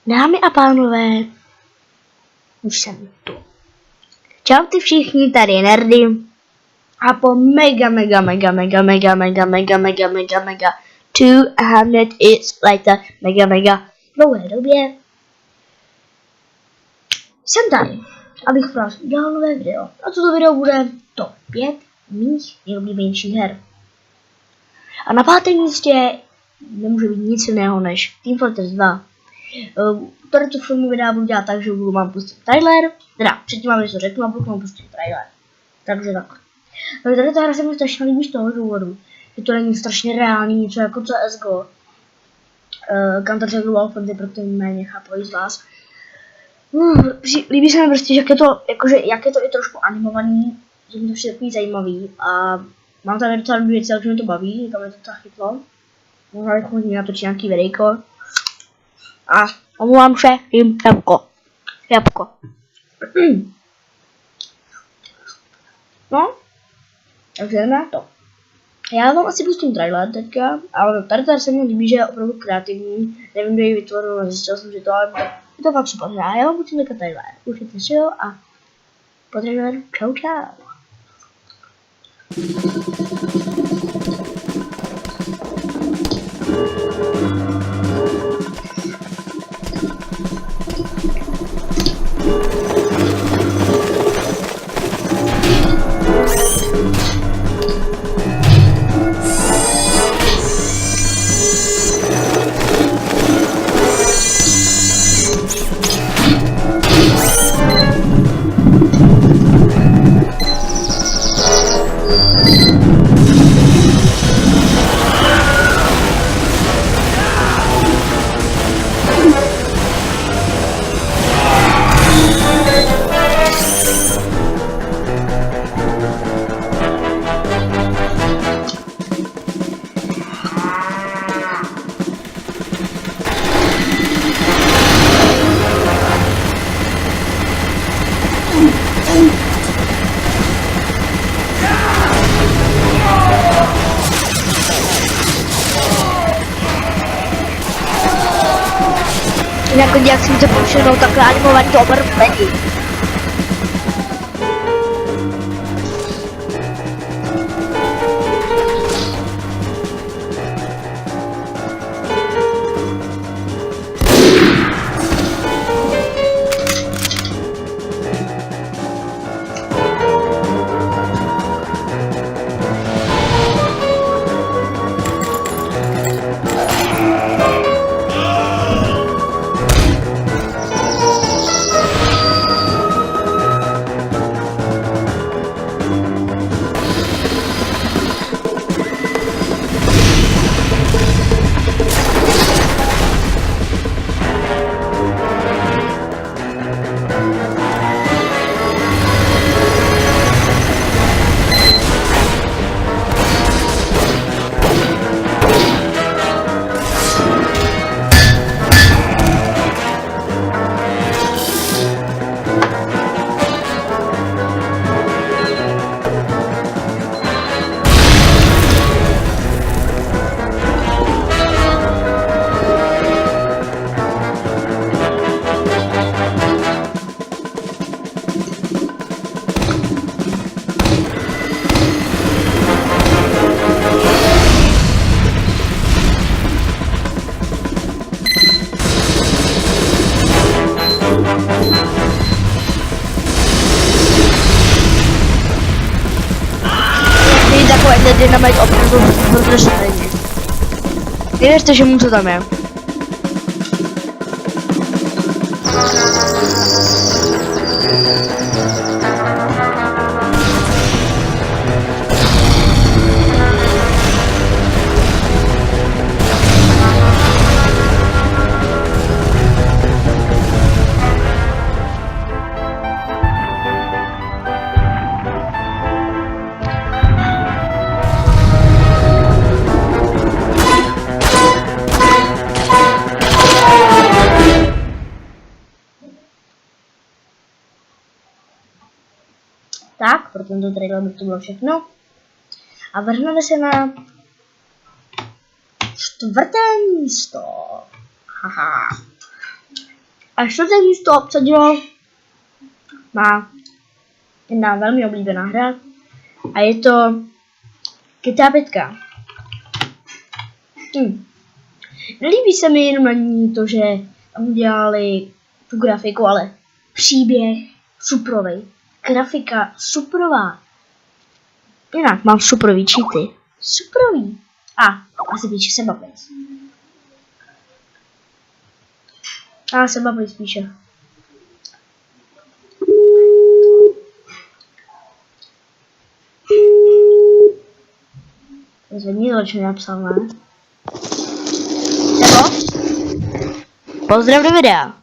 Dámy a pánové, už jsem tu. Čau ty všichni, tady je Nerdy. A po mega 200 is later mega dlouhé době jsem tady, abych pro vás udělal nové video. A toto video bude top 5 mých nejoblíbenějších her. A na pátém místě nemůže být nic jiného než Team Fortress 2. Tady tu filmu videa budu dělat tak, že budu mám pustit trailer, teda předtím vám něco řeknu a budu mám pustit trailer. Takže tak. Tady ta hra se mi strašně líbí z toho důvodu, že to není strašně reálný, něco jako CSGO. Counter Global Offensive, pro ty méně chápají z vás. Líbí se mi prostě, jak je to, jakože, jak je to i trošku animovaný, že mi to všechno takový zajímavý a mám tady docela věci, jak mi to baví, kam je to tak chytlo. Možná bych mohl natočit nějaký videjko. A omlouvám se, jim jabko. No, takže jdeme na to. Já vám asi pustím trailer teďka, ale tady se mi líbí, že je opravdu kreativní. Nevím, kdo ji vytvořil, ale zjistil jsem, že to, ale je to fakt super. Já vám pustím teďka trailer. Užijte si ho a po traileru čau. Jinak jak si to pouštěnou takhle animovaný to opravdu není. Dynamite opravdu protože není. Nevěřte, že mu to tam je. Tak, pro tento trailer by to bylo všechno. A vrhneme se na čtvrté místo. Haha. A čtvrté místo obsadilo má jedna velmi oblíbená hra a je to GTA 5. Nelíbí se mi jenom na ní to, že tam udělali tu grafiku, ale příběh suprovej. Grafika suprová. Jinak mám suprový cheaty. Suprový. Asi píše Sebaplace. Sebaplace spíše. Zvedni to, co mi napsal, ne? Sebo? Pozdrav do videa.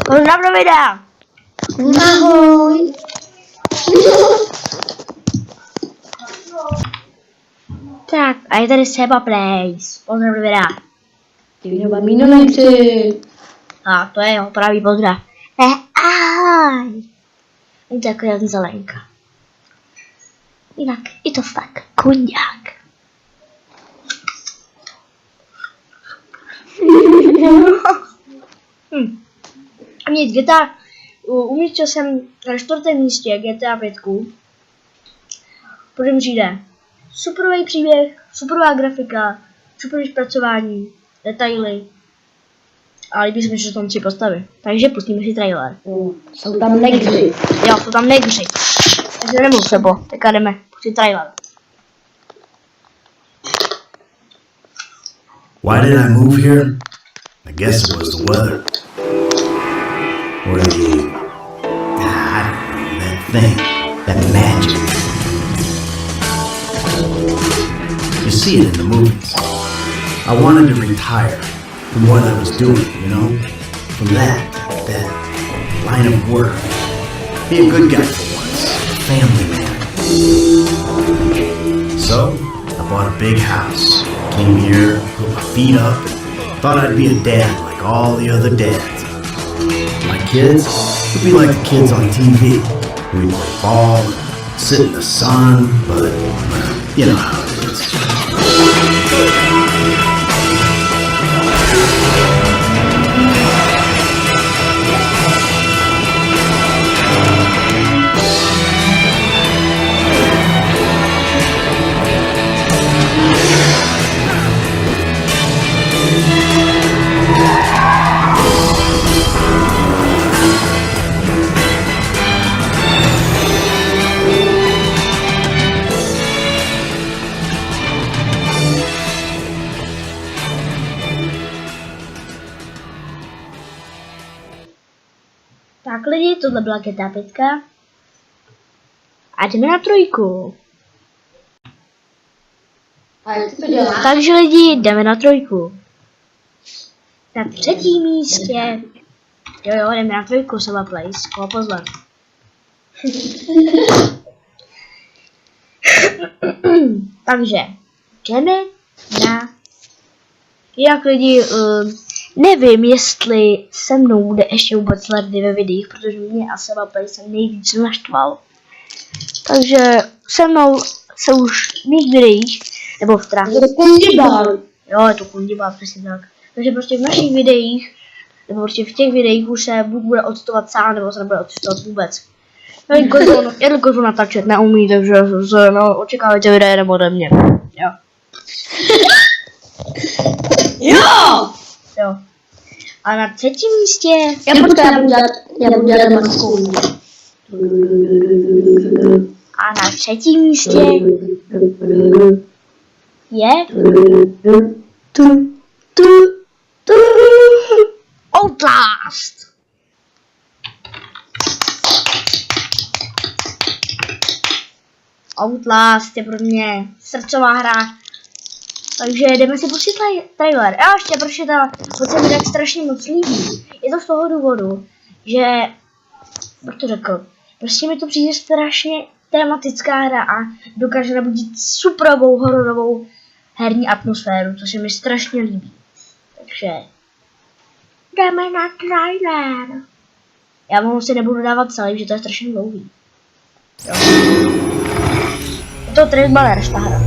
Pozdrav do videa. Ahoj. Tak, a je tady Sebaplace. Pozdrav do videa. Ty video míno nechci. A to je jeho pravý pozdrav. Ahoj. Je to jako jen zelenka. Jinak je to fakt kunďák. Nic, GTA, umístil jsem na 4. místě GTA 5. Potom přijde superový příběh, superová grafika, superové zpracování, detaily. A líbí se mi, že jsou tam 3 postavy. Takže pustíme si trailer. Jsou tam negři. Jo, jsou tam negři. Takže nemluv Sebo, teďka jdeme pustit trailer. Why did I move here? I guess it was the weather. Or I don't know, that thing, that magic. You see it in the movies. I wanted to retire from what I was doing, you know? From that line of work. Be a good guy for once, a family man. So, I bought a big house. Came here, put my feet up, and thought I'd be a dad like all the other dads. My kids would be like the kids on TV. We'd play ball, and sit in the sun, but you know how it is. Tak lidi, tohle byla GTA 5. A jdeme na 3. A jak to děláš? Takže lidi, jdeme na 3. Na 3. místě. Jo, jdeme na 3. Sebaplace. Koho pozvat? Takže, jdeme na... Jak lidi, nevím, jestli se mnou bude ještě vůbec hledat ve videích, protože mě a Sebaplace jsem nejvíc naštval. Takže se mnou se už v mých videích, nebo v trách. Je to kundibal. Jo, je to kundibal, přesně tak. Takže prostě v našich videích, nebo prostě v těch videích už se buď bude odstovat sám, nebo se nebude odstovat vůbec. Jelikož on natáčet neumí, takže očekávajte videa jenom ode mě. Jo. Jo. A na 3. místě... Já budu dělat maskou. A na 3. místě je... Outlast! Outlast je pro mě srdcová hra. Takže jdeme si pustit trailer. A ještě protože se mi tak strašně moc líbí. Je to z toho důvodu, že... Jak to řekl? Prostě mi to přijde strašně tematická hra a dokáže nabudit superovou hororovou herní atmosféru, což se mi strašně líbí. Takže... jdeme na trailer. Já mu si nebudu dávat celý, že to je strašně dlouhý. Jo. Je to trailer, ta hra.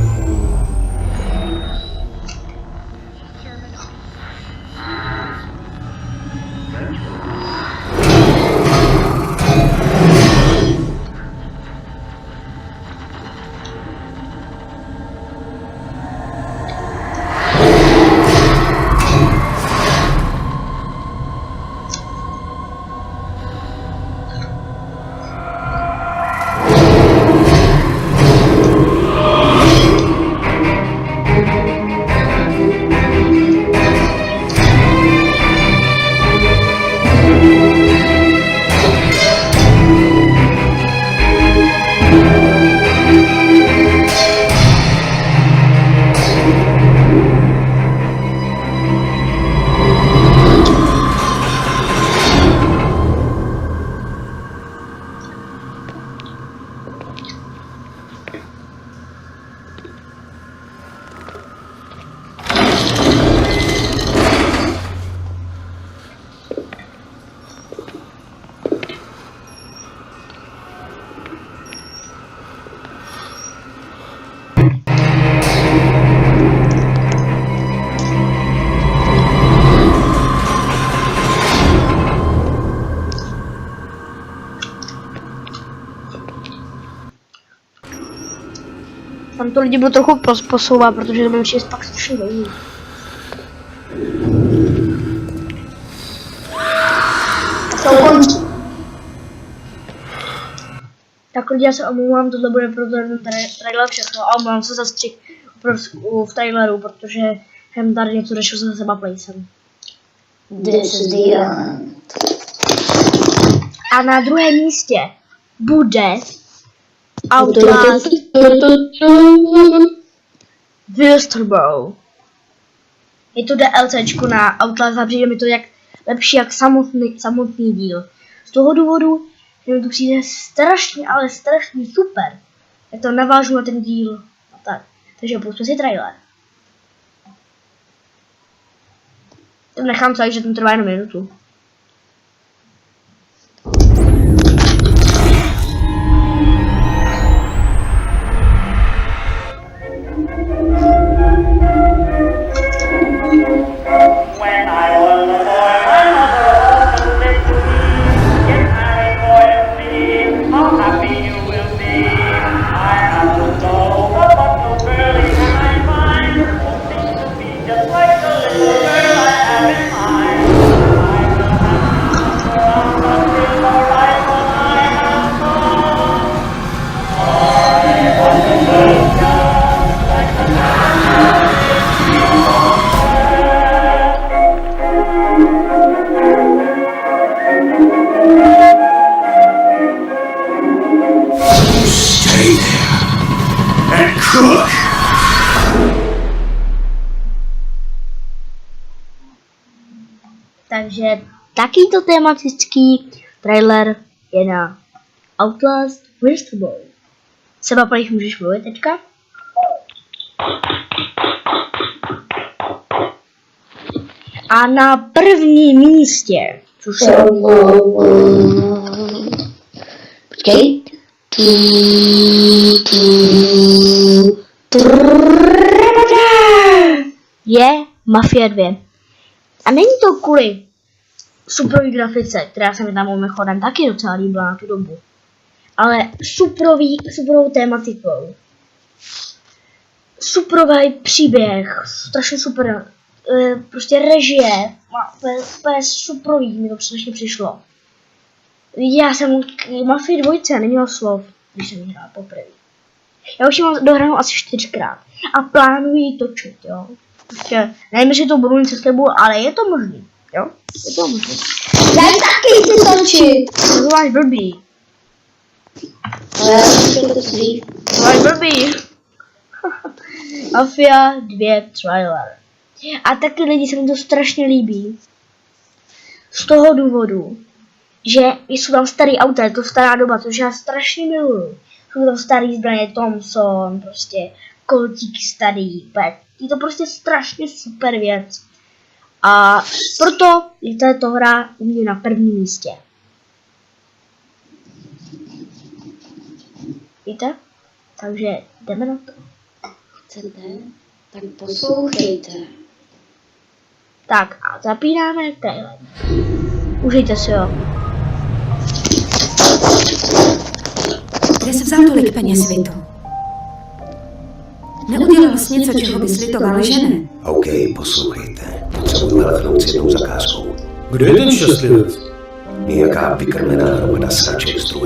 to lidi budou trochu posouvat, protože to bude určitě pak strašně dlouhý. Tak lidi, já se omlouvám, tohle bude pro ten trailer všechno a omlouvám se za střih v traileru, protože jsem tady něco řešil se seba placem. This is the end. A na druhém místě bude Outlast Westerbork. Je to DLCčko na Outlast a přijde mi to jak lepší jak samotný díl. Z toho důvodu, že mi to přijde strašně, ale strašně super. Jak to navážu na ten díl. A tak. Takže pusťme si trailer. To nechám celý, že ten trvá jenom minutu. Takže takýto tematický trailer je na Outlast Westerbork. Seba Play, můžeš mluvit teďka? A na prvním místě, což je... Počkej. Je Mafia 2. A není to kvůli superový grafice, která se mi tam mimochodem taky docela líbila na tu dobu. Ale superovou tématikou. Superový příběh, strašně super, prostě režie, úplně superový mi to strašně přišlo. Já jsem k Mafii 2 neměl slov, když jsem ji hrál poprvé. Já už ji mám dohranou asi 4krát a plánuji ji točit, jo. Prostě, nevím, jestli to budu něco slibu, ale je to možný, jo? Je to možný. Já taky chci točit. To máš blbý. To máš blbý. Mafia 2 trailer. A taky lidi se mi to strašně líbí. Z toho důvodu, že jsou tam starý auta, je to stará doba, což já strašně miluju. Jsou tam starý zbraně Thompson, prostě koltíky starý, je to prostě strašně super věc. A proto je tato hra u mě na prvním místě. Víte? Takže jdeme na to. Chcete? Tak poslouchejte. Tak a zapínáme trailer. Užijte si ho. Kde jsi vzal tolik peněz, Vito? Neudělal jsi něco, čeho bys litoval, že ne? OK, poslouchejte. Potřebuji helfnout s jednou zakázkou. Kdo je ten šestlivec? Nějaká vykrmená hromada sraček z druhé